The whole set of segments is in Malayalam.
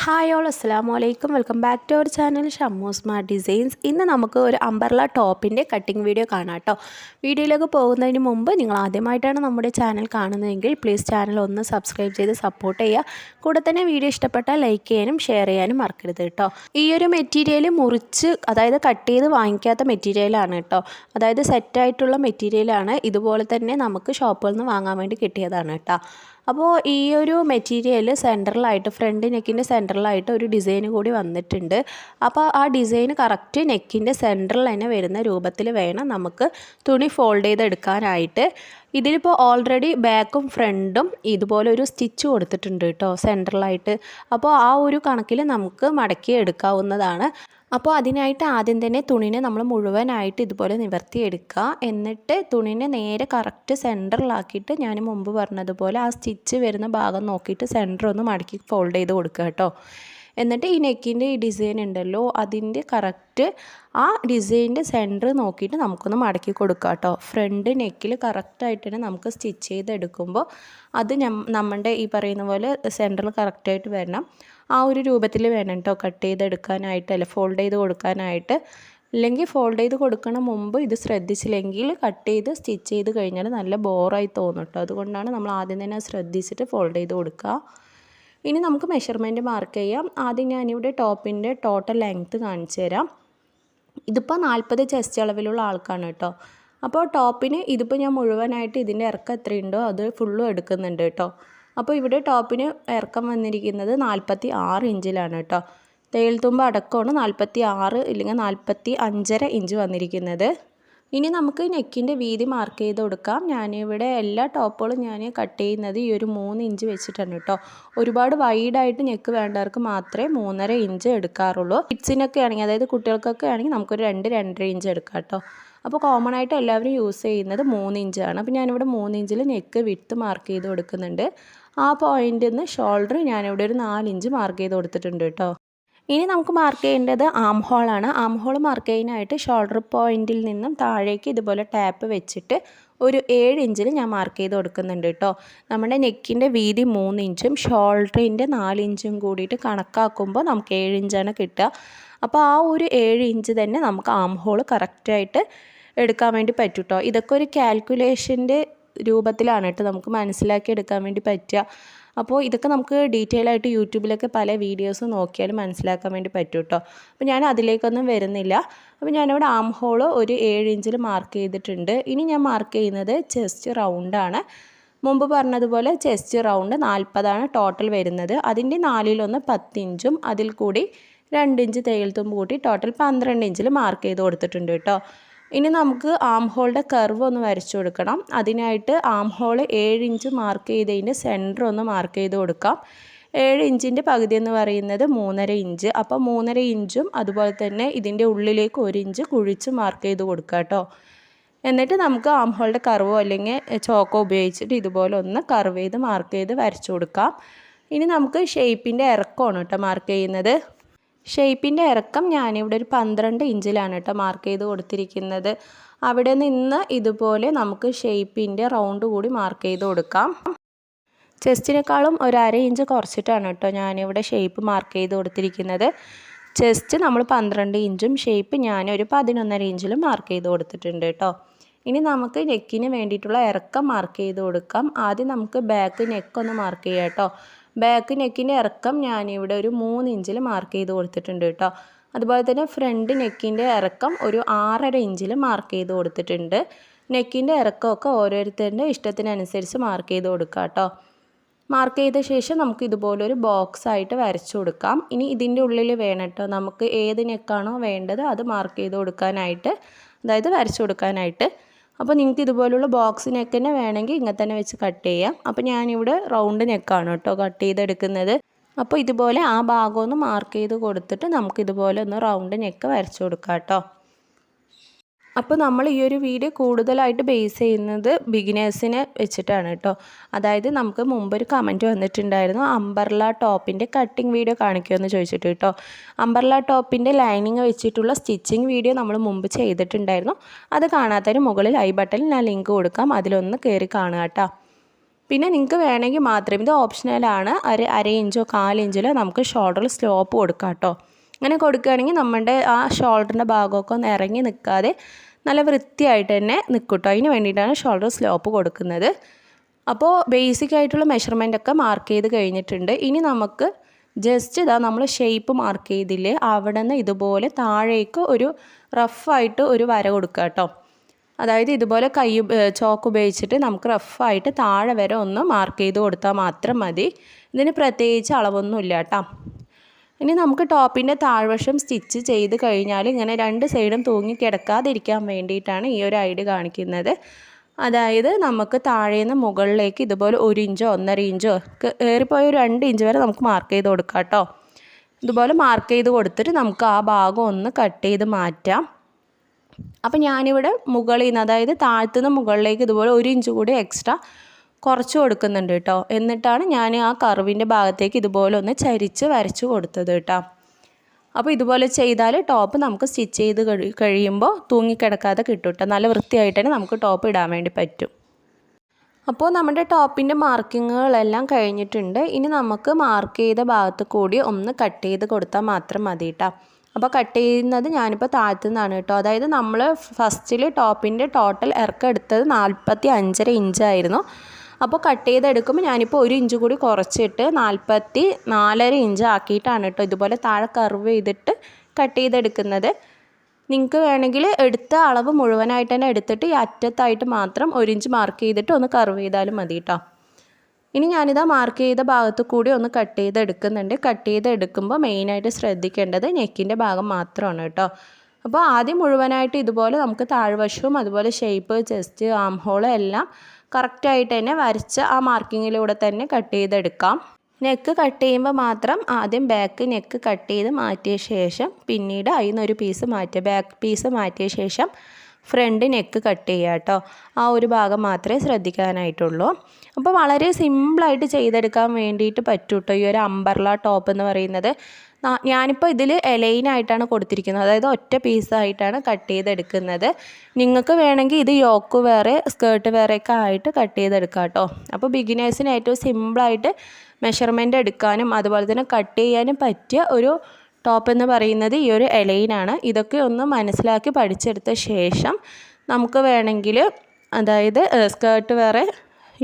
ഹായ് ഓൾ അസ്സലാമു അലൈക്കും welcome back to our channel Shammu smart designs. ഇന്ന് നമുക്ക് ഒരു അംബർല ടോപ്പിൻ്റെ കട്ടിംഗ് വീഡിയോ കാണാം കേട്ടോ. വീഡിയോയിലേക്ക് പോകുന്നതിന് മുമ്പ് നിങ്ങൾ ആദ്യമായിട്ടാണ് നമ്മുടെ ചാനൽ കാണുന്നതെങ്കിൽ പ്ലീസ് ചാനൽ ഒന്ന് സബ്സ്ക്രൈബ് ചെയ്ത് സപ്പോർട്ട് ചെയ്യുക. കൂടെ തന്നെ വീഡിയോ ഇഷ്ടപ്പെട്ടാൽ ലൈക്ക് ചെയ്യാനും ഷെയർ ചെയ്യാനും മറക്കരുത് കേട്ടോ. ഈ ഒരു മെറ്റീരിയൽ മുറിച്ച് അതായത് കട്ട് ചെയ്ത് വാങ്ങിക്കാത്ത മെറ്റീരിയലാണ് കേട്ടോ. അതായത് സെറ്റായിട്ടുള്ള മെറ്റീരിയലാണ്. ഇതുപോലെ തന്നെ നമുക്ക് ഷോപ്പിൽ നിന്ന് വാങ്ങാൻ വേണ്ടി കിട്ടിയതാണ് കേട്ടോ. അപ്പോൾ ഈ ഒരു മെറ്റീരിയൽ സെൻറ്ററിലായിട്ട് ഫ്രണ്ട് നെക്കിൻ്റെ സെൻറ്ററിലായിട്ട് ഒരു ഡിസൈൻ കൂടി വന്നിട്ടുണ്ട്. അപ്പോൾ ആ ഡിസൈൻ കറക്റ്റ് നെക്കിൻ്റെ സെൻറ്ററിൽ തന്നെ വരുന്ന രൂപത്തിൽ വേണം നമുക്ക് തുണി ഫോൾഡ് ചെയ്തെടുക്കാനായിട്ട്. ഇതിലിപ്പോൾ ഓൾറെഡി ബാക്കും ഫ്രണ്ടും ഇതുപോലെ ഒരു സ്റ്റിച്ച് കൊടുത്തിട്ടുണ്ട് കേട്ടോ സെൻറ്ററിലായിട്ട്. അപ്പോൾ ആ ഒരു കണക്കിൽ നമുക്ക് മടക്കി എടുക്കാവുന്നതാണ്. അപ്പോൾ അതിനായിട്ട് ആദ്യം തന്നെ തുണിനെ നമ്മൾ മുഴുവനായിട്ട് ഇതുപോലെ നിവർത്തിയെടുക്കുക. എന്നിട്ട് തുണിനെ നേരെ കറക്റ്റ് സെൻറ്ററിലാക്കിയിട്ട് ഞാൻ മുമ്പ് പറഞ്ഞതുപോലെ ആ സ്റ്റിച്ച് വരുന്ന ഭാഗം നോക്കിയിട്ട് സെൻറ്റർ ഒന്ന് മടക്കി ഫോൾഡ് ചെയ്ത് കൊടുക്കുക കേട്ടോ. എന്നിട്ട് ഈ നെക്കിൻ്റെ ഈ ഡിസൈൻ ഉണ്ടല്ലോ അതിൻ്റെ കറക്റ്റ് ആ ഡിസൈനിൻ്റെ സെൻറ്റർ നോക്കിയിട്ട് നമുക്കൊന്ന് മടക്കി കൊടുക്കുക കേട്ടോ. ഫ്രണ്ട് നെക്കിൽ കറക്റ്റായിട്ട് തന്നെ നമുക്ക് സ്റ്റിച്ച് ചെയ്തെടുക്കുമ്പോൾ അത് നമ്മളുടെ ഈ പറയുന്ന പോലെ സെൻറ്ററിൽ കറക്റ്റായിട്ട് വരണം. ആ ഒരു രൂപത്തിൽ വേണം കേട്ടോ കട്ട് ചെയ്തെടുക്കാനായിട്ട്, അല്ല ഫോൾഡ് ചെയ്ത് കൊടുക്കാനായിട്ട്. അല്ലെങ്കിൽ ഫോൾഡ് ചെയ്ത് കൊടുക്കണ മുമ്പ് ഇത് ശ്രദ്ധിച്ചില്ലെങ്കിൽ കട്ട് ചെയ്ത് സ്റ്റിച്ച് ചെയ്ത് കഴിഞ്ഞാൽ നല്ല ബോറായി തോന്നും കേട്ടോ. അതുകൊണ്ടാണ് നമ്മൾ ആദ്യം തന്നെ ശ്രദ്ധിച്ചിട്ട് ഫോൾഡ് ചെയ്ത് കൊടുക്കുക. ഇനി നമുക്ക് മെഷർമെൻറ്റ് മാർക്ക് ചെയ്യാം. ആദ്യം ഞാനിവിടെ ടോപ്പിൻ്റെ ടോട്ടൽ ലെങ്ത്ത് കാണിച്ചു തരാം. ഇതിപ്പോൾ 40 ചെസ്റ്റ് അളവിലുള്ള ആൾക്കാണ് കേട്ടോ. അപ്പോൾ ടോപ്പിന് ഇതിപ്പോൾ ഞാൻ മുഴുവനായിട്ട് ഇതിൻ്റെ ഇറക്കം എത്രയുണ്ടോ അത് ഫുള്ളും എടുക്കുന്നുണ്ട് കേട്ടോ. അപ്പോൾ ഇവിടെ ടോപ്പിന് ഇറക്കം വന്നിരിക്കുന്നത് 46 ഇഞ്ചിലാണ് കേട്ടോ. തയ്യൽ തുമ്പ് അടക്കമാണ് 46 ഇല്ലെങ്കിൽ 45.5 ഇഞ്ച് വന്നിരിക്കുന്നത്. ഇനി നമുക്ക് നെക്കിൻ്റെ വീതി മാർക്ക് ചെയ്ത് കൊടുക്കാം. ഞാനിവിടെ എല്ലാ ടോപ്പുകളും ഞാൻ കട്ട് ചെയ്യുന്നത് ഈ ഒരു 3 ഇഞ്ച് വെച്ചിട്ടാണ് കേട്ടോ. ഒരുപാട് വൈഡായിട്ട് നെക്ക് വേണ്ടവർക്ക് മാത്രമേ 3.5 ഇഞ്ച് എടുക്കാറുള്ളൂ. കിഡ്സിനൊക്കെ ആണെങ്കിൽ അതായത് കുട്ടികൾക്കൊക്കെ ആണെങ്കിൽ നമുക്കൊരു 2-2.5 ഇഞ്ച് എടുക്കാം കേട്ടോ. അപ്പോൾ കോമൺ ആയിട്ട് എല്ലാവരും യൂസ് ചെയ്യുന്നത് 3 ഇഞ്ചാണ്. അപ്പോൾ ഞാനിവിടെ 3 ഇഞ്ചിൽ നെക്ക് വിഡ്ത്ത് മാർക്ക് ചെയ്ത് കൊടുക്കുന്നുണ്ട്. ആ പോയിന്റിൽ നിന്ന് ഷോൾഡർ ഞാനിവിടെ ഒരു 4 ഇഞ്ച് മാർക്ക് ചെയ്ത് കൊടുത്തിട്ടുണ്ട് കേട്ടോ. ഇനി നമുക്ക് മാർക്ക് ചെയ്യേണ്ടത് ആം ഹോളാണ്. ആം ഹോൾ മാർക്ക് ചെയ്യാനായിട്ട് ഷോൾഡർ പോയിന്റിൽ നിന്നും താഴേക്ക് ഇതുപോലെ ടാപ്പ് വെച്ചിട്ട് ഒരു 7 ഇഞ്ചിൽ ഞാൻ മാർക്ക് ചെയ്ത് കൊടുക്കുന്നുണ്ട് കേട്ടോ. നമ്മുടെ നെക്കിൻ്റെ വീതി 3 ഇഞ്ചും ഷോൾഡറിൻ്റെ 4 ഇഞ്ചും കൂടിയിട്ട് കണക്കാക്കുമ്പോൾ നമുക്ക് 7 ഇഞ്ചാണ് കിട്ടുക. അപ്പോൾ ആ ഒരു 7 ഇഞ്ച് തന്നെ നമുക്ക് ആം ഹോൾ കറക്റ്റായിട്ട് എടുക്കാൻ വേണ്ടി പറ്റും കേട്ടോ. ഇതൊക്കെ ഒരു കാൽക്കുലേഷൻ്റെ രൂപത്തിലാണ് കേട്ടോ നമുക്ക് മനസ്സിലാക്കി എടുക്കാൻ വേണ്ടി പറ്റുക. അപ്പോൾ ഇതൊക്കെ നമുക്ക് ഡീറ്റെയിൽ ആയിട്ട് യൂട്യൂബിലൊക്കെ പല വീഡിയോസ് നോക്കിയാൽ മനസ്സിലാക്കാൻ വേണ്ടി പറ്റും കേട്ടോ. അപ്പോൾ ഞാൻ അതിലേക്കൊന്നും വരുന്നില്ല. അപ്പോൾ ഞാനിവിടെ ആം ഹോൾ ഒരു 7 ഇഞ്ചിൽ മാർക്ക് ചെയ്തിട്ടുണ്ട്. ഇനി ഞാൻ മാർക്ക് ചെയ്യുന്നത് ചെസ്റ്റ് റൗണ്ടാണ്. മുമ്പ് പറഞ്ഞതുപോലെ ചെസ്റ്റ് റൗണ്ട് 40 ടോട്ടൽ വരുന്നത്. അതിൻ്റെ 4-1 10 ഇഞ്ചും അതിൽ കൂടി 2 ഇഞ്ച് തയ്യൽ തുമ്പ് കൂട്ടി ടോട്ടൽ 12 ഇഞ്ചിൽ മാർക്ക് ചെയ്ത് കൊടുത്തിട്ടുണ്ട് കേട്ടോ. ഇനി നമുക്ക് ആം ഹോളിൻ്റെ കർവ് ഒന്ന് വരച്ചു കൊടുക്കണം. അതിനായിട്ട് ആം ഹോൾ 7 ഇഞ്ച് മാർക്ക് ചെയ്തതിൻ്റെ സെൻറ്റർ ഒന്ന് മാർക്ക് ചെയ്ത് കൊടുക്കാം. 7 ഇഞ്ചിൻ്റെ പകുതി എന്ന് പറയുന്നത് 3.5 ഇഞ്ച്. അപ്പോൾ 3.5 ഇഞ്ചും അതുപോലെ തന്നെ ഇതിൻ്റെ ഉള്ളിലേക്ക് 1 ഇഞ്ച് കുഴിച്ച് മാർക്ക് ചെയ്ത് കൊടുക്കുക കേട്ടോ. എന്നിട്ട് നമുക്ക് ആം ഹോളിൻ്റെ കർവോ അല്ലെങ്കിൽ ചോക്കോ ഉപയോഗിച്ചിട്ട് ഇതുപോലെ ഒന്ന് കർവ് ചെയ്ത് മാർക്ക് ചെയ്ത് വരച്ചു കൊടുക്കാം. ഇനി നമുക്ക് ഷേപ്പിൻ്റെ ഇറക്കമാണ് കേട്ടോ മാർക്ക് ചെയ്യുന്നത്. ഷേപ്പിൻ്റെ ഇറക്കം ഞാനിവിടെ ഒരു 12 ഇഞ്ചിലാണ് കേട്ടോ മാർക്ക് ചെയ്ത് കൊടുത്തിരിക്കുന്നത്. അവിടെ നിന്ന് ഇതുപോലെ നമുക്ക് ഷേപ്പിൻ്റെ റൗണ്ട് കൂടി മാർക്ക് ചെയ്ത് കൊടുക്കാം. ചെസ്റ്റിനേക്കാളും ഒരു 1/2 ഇഞ്ച് കുറച്ചിട്ടാണ് കേട്ടോ ഞാനിവിടെ ഷേപ്പ് മാർക്ക് ചെയ്ത് കൊടുത്തിരിക്കുന്നത്. ചെസ്റ്റ് നമ്മൾ 12 ഇഞ്ചും ഷേപ്പ് ഞാനൊരു 11.5 ഇഞ്ചിലും മാർക്ക് ചെയ്ത് കൊടുത്തിട്ടുണ്ട് കേട്ടോ. ഇനി നമുക്ക് നെക്കിന് വേണ്ടിയിട്ടുള്ള ഇറക്കം മാർക്ക് ചെയ്ത് കൊടുക്കാം. ആദ്യം നമുക്ക് ബാക്ക് നെക്കൊന്ന് മാർക്ക് ചെയ്യാം കേട്ടോ. ബാക്ക് നെക്കിൻ്റെ ഇറക്കം ഞാനിവിടെ ഒരു 3 ഇഞ്ചിൽ മാർക്ക് ചെയ്ത് കൊടുത്തിട്ടുണ്ട് കേട്ടോ. അതുപോലെ തന്നെ ഫ്രണ്ട് നെക്കിൻ്റെ ഇറക്കം ഒരു 6.5 ഇഞ്ചിൽ മാർക്ക് ചെയ്ത് കൊടുത്തിട്ടുണ്ട്. നെക്കിൻ്റെ ഇറക്കമൊക്കെ ഓരോരുത്തരുടെ ഇഷ്ടത്തിനനുസരിച്ച് മാർക്ക് ചെയ്ത് കൊടുക്കാം കേട്ടോ. മാർക്ക് ചെയ്ത ശേഷം നമുക്ക് ഇതുപോലൊരു ബോക്സ് ആയിട്ട് വരച്ചു കൊടുക്കാം. ഇനി ഇതിൻ്റെ ഉള്ളിൽ വേണം കേട്ടോ നമുക്ക് ഏത് നെക്കാണോ വേണ്ടത് അത് മാർക്ക് ചെയ്ത് കൊടുക്കാനായിട്ട്, അതായത് വരച്ചു കൊടുക്കാനായിട്ട്. അപ്പോൾ നിങ്ങൾക്ക് ഇതുപോലുള്ള ബോക്സ് നെക്ക് തന്നെ വേണമെങ്കിൽ ഇങ്ങനെ തന്നെ വെച്ച് കട്ട് ചെയ്യാം. അപ്പോൾ ഞാനിവിടെ റൗണ്ട് നെക്കാണ് കേട്ടോ കട്ട് ചെയ്തെടുക്കുന്നത്. അപ്പോൾ ഇതുപോലെ ആ ഭാഗം ഒന്ന് മാർക്ക് ചെയ്ത് കൊടുത്തിട്ട് നമുക്കിതുപോലെ ഒന്ന് റൗണ്ട് നെക്ക് വരച്ചു കൊടുക്കാം കേട്ടോ. അപ്പോൾ നമ്മൾ ഈ ഒരു വീഡിയോ കൂടുതലായിട്ട് ബേസ് ചെയ്യുന്നത് ബിഗിനേഴ്സിനെ വെച്ചിട്ടാണ് കേട്ടോ. അതായത് നമുക്ക് മുമ്പൊരു കമൻറ്റ് വന്നിട്ടുണ്ടായിരുന്നു അംബർല ടോപ്പിൻ്റെ കട്ടിങ് വീഡിയോ കാണിക്കുമെന്ന് ചോദിച്ചിട്ട് കേട്ടോ. അംബർല ടോപ്പിൻ്റെ ലൈനിങ് വെച്ചിട്ടുള്ള സ്റ്റിച്ചിങ് വീഡിയോ നമ്മൾ മുമ്പ് ചെയ്തിട്ടുണ്ടായിരുന്നു. അത് കാണാത്തതിന് മുകളിൽ ഐ ബട്ടണിൽ ഞാൻ ലിങ്ക് കൊടുക്കാം, അതിലൊന്ന് കയറി കാണുക കേട്ടോ. പിന്നെ നിങ്ങൾക്ക് വേണമെങ്കിൽ മാത്രം, ഇത് ഓപ്ഷണലാണ്, അര ഇഞ്ചോ 1/4 ഇഞ്ചിലോ നമുക്ക് ഷോൾഡറിൽ സ്ലോപ്പ് കൊടുക്കാം കേട്ടോ. അങ്ങനെ കൊടുക്കുകയാണെങ്കിൽ നമ്മുടെ ആ ഷോൾഡറിൻ്റെ ഭാഗമൊക്കെ ഒന്ന് ഇറങ്ങി നിൽക്കാതെ നല്ല വൃത്തിയായിട്ട് തന്നെ നിൽക്കും കേട്ടോ. അതിന് വേണ്ടിയിട്ടാണ് ഷോൾഡർ സ്ലോപ്പ് കൊടുക്കുന്നത്. അപ്പോൾ ബേസിക് ആയിട്ടുള്ള മെഷർമെൻറ്റൊക്കെ മാർക്ക് ചെയ്ത് കഴിഞ്ഞിട്ടുണ്ട്. ഇനി നമുക്ക് ജസ്റ്റ് ഇതാ നമ്മൾ ഷേപ്പ് മാർക്ക് ചെയ്തില്ലേ, അവിടെ നിന്ന് ഇതുപോലെ താഴേക്ക് ഒരു റഫായിട്ട് ഒരു വര കൊടുക്കുക കേട്ടോ. അതായത് ഇതുപോലെ ചോക്ക് ഉപയോഗിച്ചിട്ട് നമുക്ക് റഫായിട്ട് താഴെ വരെ ഒന്ന് മാർക്ക് ചെയ്ത് കൊടുത്താൽ മാത്രം മതി. ഇതിന് പ്രത്യേകിച്ച് അളവൊന്നുമില്ല കേട്ടോ. ഇനി നമുക്ക് ടോപ്പിൻ്റെ താഴ്വശം സ്റ്റിച്ച് ചെയ്ത് കഴിഞ്ഞാൽ ഇങ്ങനെ 2 സൈഡും തൂങ്ങി കിടക്കാതിരിക്കാൻ വേണ്ടിയിട്ടാണ് ഈ ഒരു ഐഡിയ കാണിക്കുന്നത്. അതായത് നമുക്ക് താഴേന്ന് മുകളിലേക്ക് ഇതുപോലെ 1 ഇഞ്ചോ 1.5 ഇഞ്ചോ ഏറിപ്പോയ ഒരു 2 ഇഞ്ച് വരെ നമുക്ക് മാർക്ക് ചെയ്ത് കൊടുക്കാം കേട്ടോ. ഇതുപോലെ മാർക്ക് ചെയ്ത് കൊടുത്തിട്ട് നമുക്ക് ആ ഭാഗം ഒന്ന് കട്ട് ചെയ്ത് മാറ്റാം. അപ്പോൾ ഞാനിവിടെ മുകളിൽ നിന്ന്, അതായത് താഴത്തുനിന്ന് മുകളിലേക്ക് ഇതുപോലെ 1 ഇഞ്ച് കൂടി എക്സ്ട്രാ കുറച്ച് കൊടുക്കുന്നുണ്ട് കേട്ടോ. എന്നിട്ടാണ് ഞാൻ ആ കർവിൻ്റെ ഭാഗത്തേക്ക് ഇതുപോലെ ഒന്ന് ചരിച്ച് വരച്ച് കൊടുത്തത് കേട്ടോ. അപ്പോൾ ഇതുപോലെ ചെയ്താൽ ടോപ്പ് നമുക്ക് സ്റ്റിച്ച് ചെയ്ത് കഴിയുമ്പോൾ തൂങ്ങിക്കിടക്കാതെ കിട്ടും കേട്ടോ. നല്ല വൃത്തിയായിട്ട് തന്നെ നമുക്ക് ടോപ്പ് ഇടാൻ വേണ്ടി പറ്റും. അപ്പോൾ നമ്മുടെ ടോപ്പിൻ്റെ മാർക്കിങ്ങുകളെല്ലാം കഴിഞ്ഞിട്ടുണ്ട്. ഇനി നമുക്ക് മാർക്ക് ചെയ്ത ഭാഗത്ത് കൂടി ഒന്ന് കട്ട് ചെയ്ത് കൊടുത്താൽ മാത്രം മതി കേട്ടോ. അപ്പോൾ കട്ട് ചെയ്യുന്നത് ഞാനിപ്പോൾ താഴത്തു നിന്നാണ് കേട്ടോ. അതായത് നമ്മൾ ഫസ്റ്റിൽ ടോപ്പിൻ്റെ ടോട്ടൽ ഇറക്കം എടുത്തത് 45.5 ഇഞ്ചായിരുന്നു. അപ്പോൾ കട്ട് ചെയ്തെടുക്കുമ്പോൾ ഞാനിപ്പോൾ 1 ഇഞ്ച് കൂടി കുറച്ചിട്ട് 44.5 ഇഞ്ച് ആക്കിയിട്ടാണ് കേട്ടോ ഇതുപോലെ താഴെ കർവ് ചെയ്തിട്ട് കട്ട് ചെയ്തെടുക്കുന്നത്. നിങ്ങൾക്ക് വേണമെങ്കിൽ എടുത്ത അളവ് മുഴുവനായിട്ട് തന്നെ എടുത്തിട്ട് ഈ അറ്റത്തായിട്ട് മാത്രം 1 ഇഞ്ച് മാർക്ക് ചെയ്തിട്ട് ഒന്ന് കർവ് ചെയ്താലും മതി കേട്ടോ. ഇനി ഞാനിതാ മാർക്ക് ചെയ്ത ഭാഗത്ത് കൂടി ഒന്ന് കട്ട് ചെയ്തെടുക്കുന്നുണ്ട്. കട്ട് ചെയ്തെടുക്കുമ്പോൾ മെയിനായിട്ട് ശ്രദ്ധിക്കേണ്ടത് നെക്കിൻ്റെ ഭാഗം മാത്രമാണ് കേട്ടോ. അപ്പോൾ ആദ്യം മുഴുവനായിട്ട് ഇതുപോലെ നമുക്ക് താഴ്വശവും അതുപോലെ ഷേപ്പ്, ചെസ്റ്റ്, ആം ഹോള് എല്ലാം കറക്റ്റായിട്ട് തന്നെ വരച്ച ആ മാർക്കിങ്ങിലൂടെ തന്നെ കട്ട് ചെയ്തെടുക്കാം. നെക്ക് കട്ട് ചെയ്യുമ്പോൾ മാത്രം ആദ്യം ബാക്ക് നെക്ക് കട്ട് ചെയ്ത് മാറ്റിയ ശേഷം പിന്നീട് അതിൽ നിന്നൊരു പീസ് മാറ്റുക. ബാക്ക് പീസ് മാറ്റിയ ശേഷം ഫ്രണ്ട് നെക്ക് കട്ട് ചെയ്യുക കേട്ടോ. ആ ഒരു ഭാഗം മാത്രമേ ശ്രദ്ധിക്കാനായിട്ടുള്ളൂ. അപ്പോൾ വളരെ സിമ്പിളായിട്ട് ചെയ്തെടുക്കാൻ വേണ്ടിയിട്ട് പറ്റും കേട്ടോ ഈ ഒരു അംബർല ടോപ്പ് എന്ന് പറയുന്നത്. ഞാനിപ്പോൾ ഇതിൽ എലൈനായിട്ടാണ് കൊടുത്തിരിക്കുന്നത്, അതായത് ഒറ്റ പീസായിട്ടാണ് കട്ട് ചെയ്തെടുക്കുന്നത്. നിങ്ങൾക്ക് വേണമെങ്കിൽ ഇത് യോക്ക് വേറെ സ്കേർട്ട് വേറെയൊക്കെ ആയിട്ട് കട്ട് ചെയ്തെടുക്കാം കേട്ടോ. അപ്പോൾ ബിഗിനേഴ്സിന് ഏറ്റവും സിമ്പിളായിട്ട് മെഷർമെൻ്റ് എടുക്കാനും അതുപോലെ തന്നെ കട്ട് ചെയ്യാനും പറ്റിയ ഒരു ടോപ്പ് എന്ന് പറയുന്നത് ഈ ഒരു എലൈനാണ്. ഇതൊക്കെ ഒന്ന് മനസ്സിലാക്കി പഠിച്ചെടുത്ത ശേഷം നമുക്ക് വേണമെങ്കിൽ അതായത് സ്കേർട്ട് വേറെ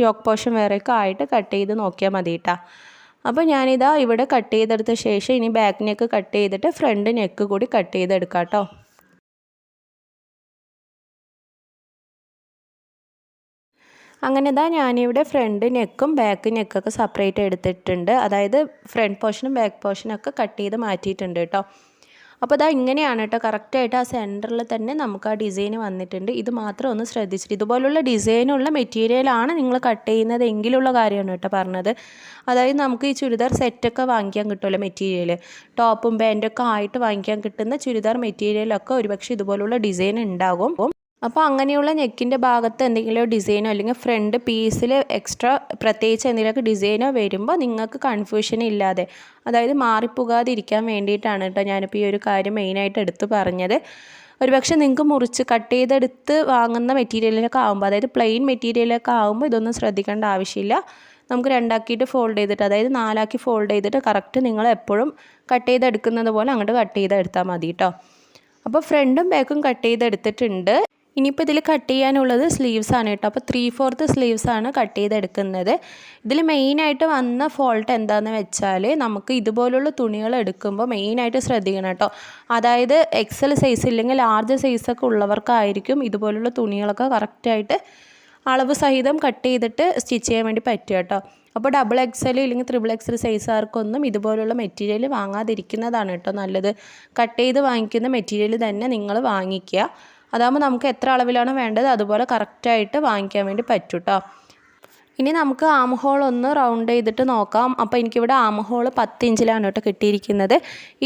യോക്ക് പോർഷൻ വേറെയൊക്കെ ആയിട്ട് കട്ട് ചെയ്ത് നോക്കിയാൽ മതി കേട്ടോ. അപ്പോൾ ഞാനിതാ ഇവിടെ കട്ട് ചെയ്തെടുത്ത ശേഷം ഇനി ബാക്ക് നെക്ക് കട്ട് ചെയ്തിട്ട് ഫ്രണ്ട് നെക്ക് കൂടി കട്ട് ചെയ്തെടുക്കാം കേട്ടോ. അങ്ങനെ ഇതാ ഞാനിവിടെ ഫ്രണ്ട് നെക്കും ബാക്ക് നെക്കൊക്കെ സെപ്പറേറ്റ് എടുത്തിട്ടുണ്ട്. അതായത് ഫ്രണ്ട് പോർഷനും ബാക്ക് പോർഷനൊക്കെ കട്ട് ചെയ്ത് മാറ്റിയിട്ടുണ്ട് കേട്ടോ. അപ്പോൾ ഇതാ ഇങ്ങനെയാണ് കേട്ടോ കറക്റ്റായിട്ട് ആ സെൻറ്ററിൽ തന്നെ നമുക്ക് ആ ഡിസൈൻ വന്നിട്ടുണ്ട്. ഇത് മാത്രം ഒന്ന് ശ്രദ്ധിച്ചിട്ട് ഇതുപോലുള്ള ഡിസൈനുള്ള മെറ്റീരിയലാണ് നിങ്ങൾ കട്ട് ചെയ്യുന്നത് എങ്കിലുള്ള കാര്യമാണ് കേട്ടോ പറഞ്ഞത്. അതായത് നമുക്ക് ഈ ചുരിദാർ സെറ്റൊക്കെ വാങ്ങിക്കാൻ കിട്ടുമല്ലോ മെറ്റീരിയൽ, ടോപ്പും പാൻറ്റൊക്കെ ആയിട്ട് വാങ്ങിക്കാൻ കിട്ടുന്ന ചുരിദാർ മെറ്റീരിയലൊക്കെ ഒരുപക്ഷെ ഇതുപോലുള്ള ഡിസൈൻ ഉണ്ടാകും. അപ്പോൾ അങ്ങനെയുള്ള നെക്കിൻ്റെ ഭാഗത്ത് എന്തെങ്കിലും ഡിസൈനോ അല്ലെങ്കിൽ ഫ്രണ്ട് പീസിൽ എക്സ്ട്രാ പ്രത്യേകിച്ച് എന്തെങ്കിലുമൊക്കെ ഡിസൈനോ വരുമ്പോൾ നിങ്ങൾക്ക് കൺഫ്യൂഷൻ ഇല്ലാതെ, അതായത് മാറിപ്പോകാതിരിക്കാൻ വേണ്ടിയിട്ടാണ് കേട്ടോ ഞാനിപ്പോൾ ഈ ഒരു കാര്യം മെയിനായിട്ട് എടുത്ത് പറഞ്ഞത്. ഒരുപക്ഷെ നിങ്ങൾക്ക് മുറിച്ച് കട്ട് ചെയ്തെടുത്ത് വാങ്ങുന്ന മെറ്റീരിയലൊക്കെ ആകുമ്പോൾ, അതായത് പ്ലെയിൻ മെറ്റീരിയലൊക്കെ ആകുമ്പോൾ ഇതൊന്നും ശ്രദ്ധിക്കേണ്ട ആവശ്യമില്ല. നമുക്ക് 2 ആക്കിയിട്ട് ഫോൾഡ് ചെയ്തിട്ട്, അതായത് 4 ആക്കി ഫോൾഡ് ചെയ്തിട്ട് കറക്റ്റ് നിങ്ങൾ എപ്പോഴും കട്ട് ചെയ്തെടുക്കുന്നത് പോലെ അങ്ങോട്ട് കട്ട് ചെയ്തെടുത്താൽ മതി കേട്ടോ. അപ്പോൾ ഫ്രണ്ടും ബാക്കും കട്ട് ചെയ്തെടുത്തിട്ടുണ്ട്. ഇനിയിപ്പോൾ ഇതിൽ കട്ട് ചെയ്യാനുള്ളത് സ്ലീവ്സാണ് കേട്ടോ. അപ്പോൾ 3/4 സ്ലീവ്സാണ് കട്ട് ചെയ്തെടുക്കുന്നത്. ഇതിൽ മെയിനായിട്ട് വന്ന ഫോൾട്ട് എന്താണെന്ന് വെച്ചാൽ നമുക്ക് ഇതുപോലുള്ള തുണികൾ എടുക്കുമ്പോൾ മെയിനായിട്ട് ശ്രദ്ധിക്കണം കേട്ടോ. അതായത് എക്സൽ സൈസ് ഇല്ലെങ്കിൽ ലാർജ് സൈസൊക്കെ ഉള്ളവർക്കായിരിക്കും ഇതുപോലുള്ള തുണികളൊക്കെ കറക്റ്റായിട്ട് അളവ് സഹിതം കട്ട് ചെയ്തിട്ട് സ്റ്റിച്ച് ചെയ്യാൻ വേണ്ടി പറ്റും കേട്ടോ. അപ്പോൾ ഡബിൾ എക്സൽ ഇല്ലെങ്കിൽ 3XL സൈസുകാർക്കൊന്നും ഇതുപോലുള്ള മെറ്റീരിയൽ വാങ്ങാതിരിക്കുന്നതാണ് കേട്ടോ നല്ലത്. കട്ട് ചെയ്ത് വാങ്ങിക്കുന്ന മെറ്റീരിയൽ തന്നെ നിങ്ങൾ വാങ്ങിക്കുക. അതാകുമ്പോൾ നമുക്ക് എത്ര അളവിലാണ് വേണ്ടത് അതുപോലെ കറക്റ്റായിട്ട് വാങ്ങിക്കാൻ വേണ്ടി പറ്റും കേട്ടോ. ഇനി നമുക്ക് ആം ഹോൾ ഒന്ന് റൗണ്ട് ചെയ്തിട്ട് നോക്കാം. അപ്പോൾ എനിക്കിവിടെ ആം ഹോൾ 10 ഇഞ്ചിലാണ് കേട്ടോ കിട്ടിയിരിക്കുന്നത്.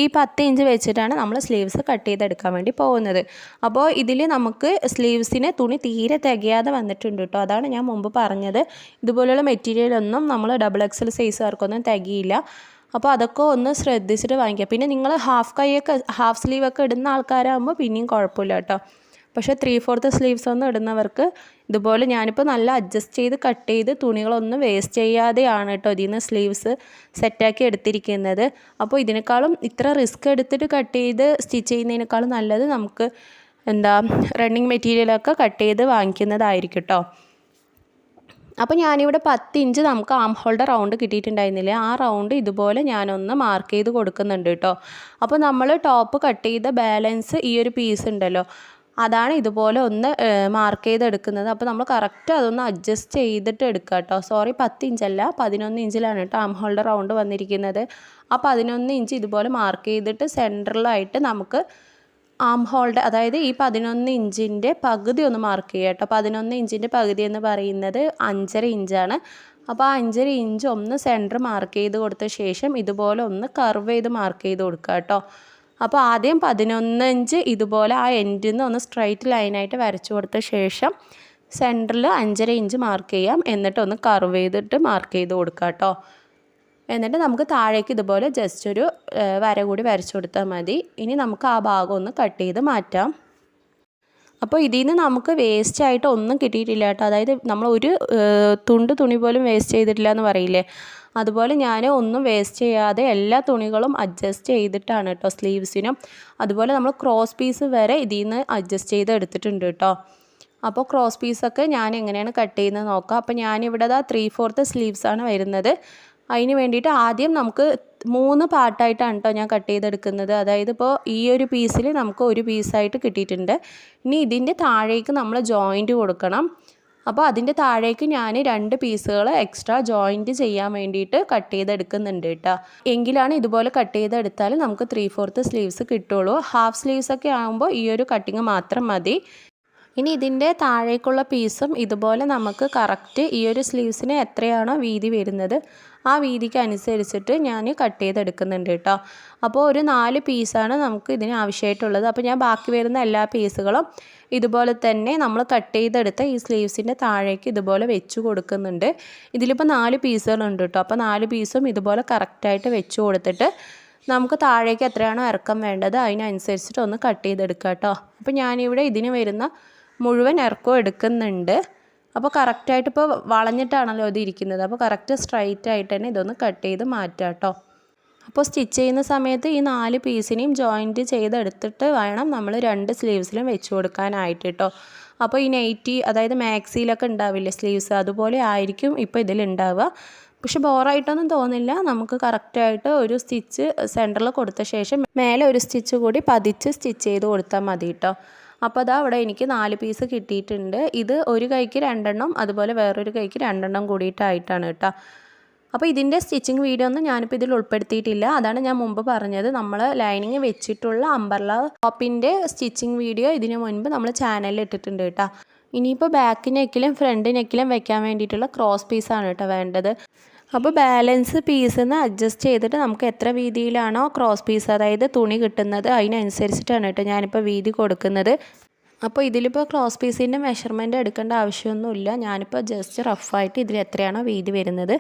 ഈ 10 ഇഞ്ച് വെച്ചിട്ടാണ് നമ്മൾ സ്ലീവ്സ് കട്ട് ചെയ്തെടുക്കാൻ വേണ്ടി പോകുന്നത്. അപ്പോൾ ഇതിൽ നമുക്ക് സ്ലീവ്സിന് തുണി തീരെ തികയാതെ വന്നിട്ടുണ്ട് കേട്ടോ. അതാണ് ഞാൻ മുമ്പ് പറഞ്ഞത്, ഇതുപോലുള്ള മെറ്റീരിയലൊന്നും നമ്മൾ ഡബിൾ എക്സൽ സൈസുകാർക്കൊന്നും തികയില്ല. അപ്പോൾ അതൊക്കെ ഒന്ന് ശ്രദ്ധിച്ചിട്ട് വാങ്ങിക്കുക. പിന്നെ നിങ്ങൾ ഹാഫ് സ്ലീവൊക്കെ ഇടുന്ന ആൾക്കാരാകുമ്പോൾ പിന്നെയും കുഴപ്പമില്ല കേട്ടോ. പക്ഷേ 3/4 സ്ലീവ്സ് ഒന്നും ഇടുന്നവർക്ക് ഇതുപോലെ ഞാനിപ്പോൾ നല്ല അഡ്ജസ്റ്റ് ചെയ്ത് കട്ട് ചെയ്ത് തുണികളൊന്നും വേസ്റ്റ് ചെയ്യാതെയാണ് കേട്ടോ ഇതിൽ നിന്ന് സ്ലീവ്സ് സെറ്റാക്കി എടുത്തിരിക്കുന്നത്. അപ്പോൾ ഇതിനേക്കാളും ഇത്ര റിസ്ക് എടുത്തിട്ട് കട്ട് ചെയ്ത് സ്റ്റിച്ച് ചെയ്യുന്നതിനേക്കാളും നല്ലത് നമുക്ക് റണ്ണിങ് മെറ്റീരിയലൊക്കെ കട്ട് ചെയ്ത് വാങ്ങിക്കുന്നതായിരിക്കും കേട്ടോ. അപ്പോൾ ഞാനിവിടെ 10 ഇഞ്ച് നമുക്ക് ആം ഹോളിൻ്റെ റൗണ്ട് കിട്ടിയിട്ടുണ്ടായിരുന്നില്ല. ആ റൗണ്ട് ഇതുപോലെ ഞാനൊന്ന് മാർക്ക് ചെയ്ത് കൊടുക്കുന്നുണ്ട് കേട്ടോ. അപ്പോൾ നമ്മൾ ടോപ്പ് കട്ട് ചെയ്ത ബാലൻസ് ഈ ഒരു പീസ് ഉണ്ടല്ലോ, അതാണ് ഇതുപോലെ ഒന്ന് മാർക്ക് ചെയ്തെടുക്കുന്നത്. അപ്പോൾ നമ്മൾ കറക്റ്റ് അതൊന്ന് അഡ്ജസ്റ്റ് ചെയ്തിട്ട് എടുക്കുക കേട്ടോ. സോറി, 10 ഇഞ്ചല്ല, 11 ഇഞ്ചിലാണ് കേട്ടോ ആം ഹോളിൻ്റെ റൗണ്ട് വന്നിരിക്കുന്നത്. ആ 11 ഇഞ്ച് ഇതുപോലെ മാർക്ക് ചെയ്തിട്ട് സെൻറ്ററിലായിട്ട് നമുക്ക് ആം ഹോളിൻ്റെ, അതായത് ഈ 11 ഇഞ്ചിൻ്റെ പകുതി ഒന്ന് മാർക്ക് ചെയ്യുക കേട്ടോ. 11 ഇഞ്ചിൻ്റെ പകുതി എന്ന് പറയുന്നത് 5.5 ഇഞ്ചാണ്. അപ്പോൾ ആ 5.5 ഇഞ്ച് ഒന്ന് സെൻറ്റർ മാർക്ക് ചെയ്ത് കൊടുത്ത ശേഷം ഇതുപോലെ ഒന്ന് കർവ് ചെയ്ത് മാർക്ക് ചെയ്ത് കൊടുക്കുക കേട്ടോ. അപ്പോൾ ആദ്യം 11 ഇഞ്ച് ഇതുപോലെ ആ എൻഡിൽ നിന്ന് ഒന്ന് സ്ട്രൈറ്റ് ലൈനായിട്ട് വരച്ചു കൊടുത്ത ശേഷം സെൻറ്ററിൽ 5.5 ഇഞ്ച് മാർക്ക് ചെയ്യാം. എന്നിട്ട് ഒന്ന് കർവ് ചെയ്തിട്ട് മാർക്ക് ചെയ്ത് കൊടുക്കുക കേട്ടോ. എന്നിട്ട് നമുക്ക് താഴേക്ക് ഇതുപോലെ ജസ്റ്റ് ഒരു വര കൂടി വരച്ചു കൊടുത്താൽ മതി. ഇനി നമുക്ക് ആ ഭാഗം ഒന്ന് കട്ട് ചെയ്ത് മാറ്റാം. അപ്പോൾ ഇതിൽ നിന്ന് നമുക്ക് വേസ്റ്റ് ആയിട്ട് ഒന്നും കിട്ടിയിട്ടില്ല കേട്ടോ. അതായത് നമ്മൾ ഒരു തുണി പോലും വേസ്റ്റ് ചെയ്തിട്ടില്ല എന്ന് പറയില്ലേ, അതുപോലെ ഞാൻ ഒന്നും വേസ്റ്റ് ചെയ്യാതെ എല്ലാ തുണികളും അഡ്ജസ്റ്റ് ചെയ്തിട്ടാണ് കേട്ടോ സ്ലീവ്സിനും. അതുപോലെ നമ്മൾ ക്രോസ് പീസ് വരെ ഇതിൽ നിന്ന് അഡ്ജസ്റ്റ് ചെയ്ത് എടുത്തിട്ടുണ്ട് കേട്ടോ. അപ്പോൾ ക്രോസ് പീസൊക്കെ ഞാൻ എങ്ങനെയാണ് കട്ട് ചെയ്യുന്നത് നോക്കാം. അപ്പോൾ ഞാനിവിടെ 3/4 സ്ലീവ്സാണ് വരുന്നത്. അതിന് വേണ്ടിയിട്ട് ആദ്യം നമുക്ക് 3 പാർട്ടായിട്ടാണ് കേട്ടോ ഞാൻ കട്ട് ചെയ്തെടുക്കുന്നത്. അതായത് ഇപ്പോൾ ഈ ഒരു പീസിൽ നമുക്ക് ഒരു പീസായിട്ട് കിട്ടിയിട്ടുണ്ട്. ഇനി ഇതിൻ്റെ താഴേക്ക് നമ്മൾ ജോയിൻറ്റ് കൊടുക്കണം. അപ്പോൾ അതിൻ്റെ താഴേക്ക് ഞാൻ 2 പീസുകൾ എക്സ്ട്രാ ജോയിൻറ്റ് ചെയ്യാൻ വേണ്ടിയിട്ട് കട്ട് ചെയ്തെടുക്കുന്നുണ്ട് കേട്ടോ. എങ്കിലാണ് ഇതുപോലെ കട്ട് ചെയ്തെടുത്താൽ നമുക്ക് 3/4 സ്ലീവ്സ് കിട്ടുള്ളൂ. ഹാഫ് സ്ലീവ്സൊക്കെ ആകുമ്പോൾ ഈ ഒരു കട്ടിങ് മാത്രം മതി. ഇനി ഇതിൻ്റെ താഴേക്കുള്ള പീസും ഇതുപോലെ നമുക്ക് കറക്റ്റ് ഈ ഒരു സ്ലീവ്സിന് എത്രയാണോ വീതി വരുന്നത് ആ വീതിക്ക് അനുസരിച്ചിട്ട് ഞാൻ കട്ട് ചെയ്തെടുക്കുന്നുണ്ട് കേട്ടോ. അപ്പോൾ ഒരു 4 പീസാണ് നമുക്ക് ഇതിന് ആവശ്യമായിട്ടുള്ളത്. അപ്പോൾ ഞാൻ ബാക്കി വരുന്ന എല്ലാ പീസുകളും ഇതുപോലെ തന്നെ നമ്മൾ കട്ട് ചെയ്തെടുത്ത ഈ സ്ലീവ്സിൻ്റെ താഴേക്ക് ഇതുപോലെ വെച്ച് കൊടുക്കുന്നുണ്ട്. ഇതിലിപ്പോൾ 4 പീസുകളുണ്ട് കേട്ടോ. അപ്പോൾ 4 പീസും ഇതുപോലെ കറക്റ്റായിട്ട് വെച്ച് കൊടുത്തിട്ട് നമുക്ക് താഴേക്ക് എത്രയാണോ ഇറക്കം വേണ്ടത് അതിനനുസരിച്ചിട്ട് ഒന്ന് കട്ട് ചെയ്തെടുക്കുക കേട്ടോ. അപ്പോൾ ഞാനിവിടെ ഇതിന് വരുന്ന മുഴുവൻ ഇറക്കവും എടുക്കുന്നുണ്ട്. അപ്പോൾ കറക്റ്റായിട്ട് ഇപ്പോൾ വളഞ്ഞിട്ടാണല്ലോ ഇത് ഇരിക്കുന്നത്. അപ്പോൾ കറക്റ്റ് സ്ട്രൈറ്റ് ആയിട്ട് തന്നെ ഇതൊന്ന് കട്ട് ചെയ്ത് മാറ്റാം കേട്ടോ. അപ്പോൾ സ്റ്റിച്ച് ചെയ്യുന്ന സമയത്ത് ഈ 4 പീസിനെയും ജോയിൻറ്റ് ചെയ്തെടുത്തിട്ട് വേണം നമ്മൾ 2 സ്ലീവ്സിലും വെച്ച് കൊടുക്കാനായിട്ട് കേട്ടോ. അപ്പോൾ ഈ നൈറ്റി, അതായത് മാക്സിയിലൊക്കെ ഉണ്ടാവില്ലേ സ്ലീവ്സ്, അതുപോലെ ആയിരിക്കും ഇപ്പോൾ ഇതിലുണ്ടാവുക. പക്ഷെ ബോറായിട്ടൊന്നും തോന്നില്ല. നമുക്ക് കറക്റ്റായിട്ട് ഒരു സ്റ്റിച്ച് സെൻറ്ററിൽ കൊടുത്ത ശേഷം മേലെ ഒരു സ്റ്റിച്ച് കൂടി പതിച്ച് സ്റ്റിച്ച് ചെയ്ത് കൊടുത്താൽ മതി കേട്ടോ. അപ്പോൾ അതാ അവിടെ എനിക്ക് 4 പീസ് കിട്ടിയിട്ടുണ്ട്. ഇത് ഒരു കൈക്ക് 2 എണ്ണം, അതുപോലെ വേറൊരു കൈക്ക് 2 എണ്ണം കൂടിയിട്ടായിട്ടാണ് കേട്ടോ. അപ്പോൾ ഇതിൻ്റെ സ്റ്റിച്ചിങ് വീഡിയോ ഒന്നും ഞാനിപ്പോൾ ഇതിൽ ഉൾപ്പെടുത്തിയിട്ടില്ല. അതാണ് ഞാൻ മുമ്പ് പറഞ്ഞത്, നമ്മൾ ലൈനിങ് വെച്ചിട്ടുള്ള അംബർല ടോപ്പിൻ്റെ സ്റ്റിച്ചിങ് വീഡിയോ ഇതിന് മുൻപ് നമ്മൾ ചാനലിൽ ഇട്ടിട്ടുണ്ട് കേട്ടോ. ഇനിയിപ്പോൾ ബാക്ക് നെക്കിലും ഫ്രണ്ട് നെക്കിലും വെക്കാൻ വേണ്ടിയിട്ടുള്ള ക്രോസ് പീസാണ് കേട്ടോ വേണ്ടത്. അപ്പോൾ ബാലൻസ് പീസിൽ നിന്ന് അഡ്ജസ്റ്റ് ചെയ്തിട്ട് നമുക്ക് എത്ര വീതിയിലാണോ ക്രോസ് പീസ്, അതായത് തുണി കിട്ടുന്നത് അതിനനുസരിച്ചിട്ടാണ് കേട്ടോ ഞാനിപ്പോൾ വീതി കൊടുക്കുന്നത്. അപ്പോൾ ഇതിലിപ്പോൾ ക്രോസ് പീസിൻ്റെ മെഷർമെൻറ്റ് എടുക്കേണ്ട ആവശ്യമൊന്നുമില്ല. ഞാനിപ്പോൾ ജസ്റ്റ് റഫായിട്ട് ഇതിൽ എത്രയാണോ വീതി വരുന്നത്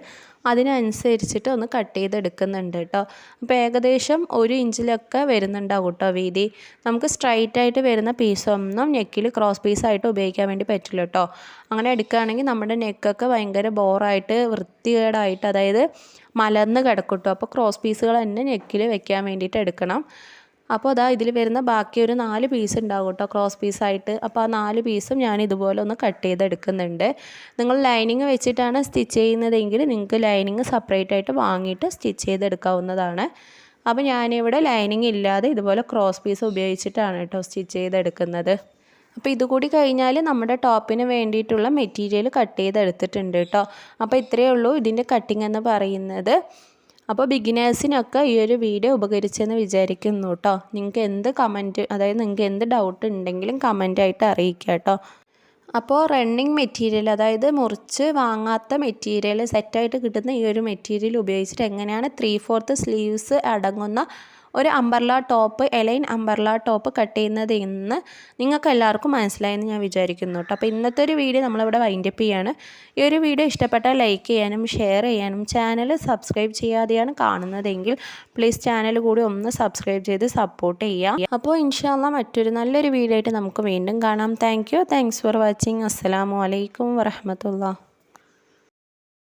അതിനനുസരിച്ചിട്ട് ഒന്ന് കട്ട് ചെയ്തെടുക്കുന്നുണ്ട് കേട്ടോ. അപ്പോൾ ഏകദേശം 1 ഇഞ്ചിലൊക്കെ വരുന്നുണ്ടാവും കേട്ടോ വീതി. നമുക്ക് സ്ട്രൈറ്റ് ആയിട്ട് വരുന്ന പീസൊന്നും നെക്കിൽ ക്രോസ് പീസായിട്ട് ഉപയോഗിക്കാൻ വേണ്ടി പറ്റില്ല കേട്ടോ. അങ്ങനെ എടുക്കുകയാണെങ്കിൽ നമ്മുടെ നെക്കൊക്കെ ഭയങ്കര ബോറായിട്ട് വൃത്തികേടായിട്ട്, അതായത് മലർന്ന് കിടക്കും കേട്ടോ. അപ്പോൾ ക്രോസ് പീസുകൾ തന്നെ നെക്കിൽ വെക്കാൻ വേണ്ടിയിട്ട് എടുക്കണം. അപ്പോൾ അതാ ഇതിൽ വരുന്ന ബാക്കി ഒരു 4 പീസ് ഉണ്ടാവും കേട്ടോ ക്രോസ് പീസായിട്ട്. അപ്പോൾ ആ 4 പീസും ഞാൻ ഇതുപോലെ ഒന്ന് കട്ട് ചെയ്തെടുക്കുന്നുണ്ട്. നിങ്ങൾ ലൈനിങ് വെച്ചിട്ടാണ് സ്റ്റിച്ച് ചെയ്യുന്നതെങ്കിൽ നിങ്ങൾക്ക് ലൈനിങ് സെപ്പറേറ്റ് ആയിട്ട് വാങ്ങിയിട്ട് സ്റ്റിച്ച് ചെയ്തെടുക്കാവുന്നതാണ്. അപ്പോൾ ഞാനിവിടെ ലൈനിങ് ഇല്ലാതെ ഇതുപോലെ ക്രോസ് പീസ് ഉപയോഗിച്ചിട്ടാണ് കേട്ടോ സ്റ്റിച്ച് ചെയ്തെടുക്കുന്നത്. അപ്പോൾ ഇതുകൂടി കഴിഞ്ഞാൽ നമ്മുടെ ടോപ്പിന് വേണ്ടിയിട്ടുള്ള മെറ്റീരിയൽ കട്ട് ചെയ്തെടുത്തിട്ടുണ്ട് കേട്ടോ. അപ്പോൾ ഇത്രയേ ഉള്ളൂ ഇതിൻ്റെ കട്ടിങ് എന്ന് പറയുന്നത്. അപ്പോൾ ബിഗിനേഴ്സിനൊക്കെ ഈ ഒരു വീഡിയോ ഉപകരിച്ചെന്ന് വിചാരിക്കുന്നു കേട്ടോ. നിങ്ങൾക്ക് എന്ത് കമൻറ്റ്, അതായത് നിങ്ങൾക്ക് എന്ത് ഡൗട്ട് ഉണ്ടെങ്കിലും കമൻറ്റായിട്ട് അറിയിക്കുക കേട്ടോ. അപ്പോൾ റണ്ണിങ് മെറ്റീരിയൽ, അതായത് മുറിച്ച് വാങ്ങാത്ത മെറ്റീരിയൽ, സെറ്റായിട്ട് കിട്ടുന്ന ഈ ഒരു മെറ്റീരിയൽ ഉപയോഗിച്ചിട്ട് എങ്ങനെയാണ് 3/4 സ്ലീവ്സ് അടങ്ങുന്ന ഒരു umbrella top A-line umbrella top cut ചെയ്യുന്നത് എന്ന് നിങ്ങൾക്ക് എല്ലാവർക്കും മനസ്സിലായെന്ന് ഞാൻ വിചാരിക്കുന്നു കേട്ടോ. അപ്പോൾ ഇന്നത്തെ ഒരു വീഡിയോ നമ്മളിവിടെ വൈൻഡപ്പ് ചെയ്യാണ്. ഈ ഒരു വീഡിയോ ഇഷ്ടപ്പെട്ടാൽ ലൈക്ക് ചെയ്യാനും ഷെയർ ചെയ്യാനും ചാനൽ സബ്സ്ക്രൈബ് ചെയ്യാതെയാണ് കാണുന്നതെങ്കിൽ പ്ലീസ് ചാനൽ കൂടി ഒന്ന് സബ്സ്ക്രൈബ് ചെയ്ത് സപ്പോർട്ട് ചെയ്യുക. അപ്പോൾ ഇൻഷാ അല്ലാഹ് മറ്റൊരു നല്ലൊരു വീഡിയോ ആയിട്ട് നമുക്ക് വീണ്ടും കാണാം. Thanks for watching. അസ്സലാമു അലൈക്കും വറഹ്മത്തുള്ളാഹി.